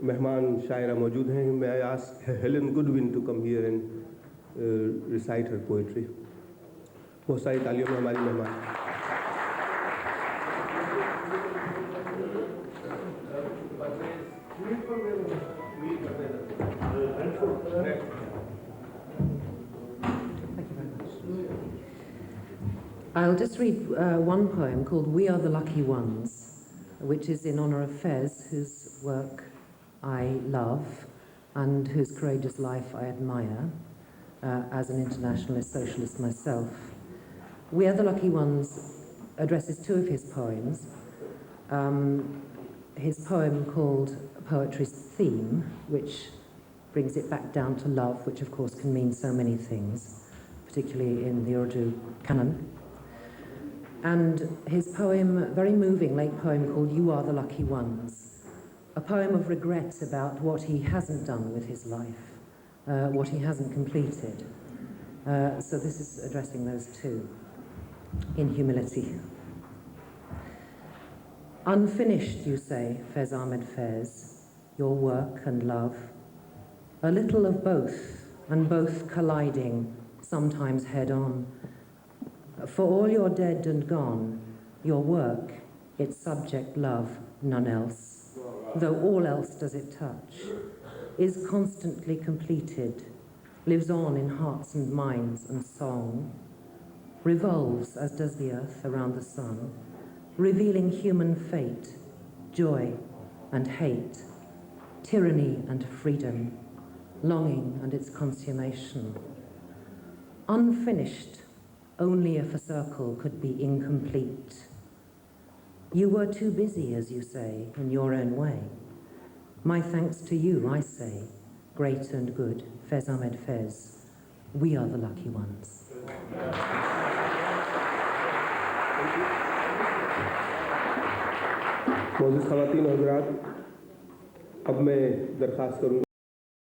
मेहमान शायरा मौजूद हैं. May I ask Helen Goodwin to come here and recite her poetry. बहुत सारी तालियों में हमारी मेहमान. I'll just read one poem called We Are the Lucky Ones, which is in honour of Fez, whose work I love and whose courageous life I admire as an internationalist socialist myself. We Are the Lucky Ones addresses two of his poems. His poem called Poetry's Theme, which brings it back down to love, which of course can mean so many things, particularly in the Urdu canon. And his poem, very moving late poem called You Are the Lucky Ones, a poem of regret about what he hasn't done with his life, what he hasn't completed. So this is addressing those two in humility. Unfinished, you say, Fez Ahmed Fez, your work and love, a little of both, and both colliding, sometimes head-on. For all you're dead and gone, your work, its subject love, none else, though all else does it touch, is constantly completed, lives on in hearts and minds and song, revolves, as does the earth, around the sun, revealing human fate, joy and hate, tyranny and freedom, longing and its consummation. Unfinished, only if a circle could be incomplete. You were too busy, as you say, in your own way. My thanks to you, I say, great and good, Fez Ahmed Fez. We are the lucky ones. मोअज़्ज़िज़ ख़वातीन और हज़रात, अब मैं दरख्वास्त करूँगा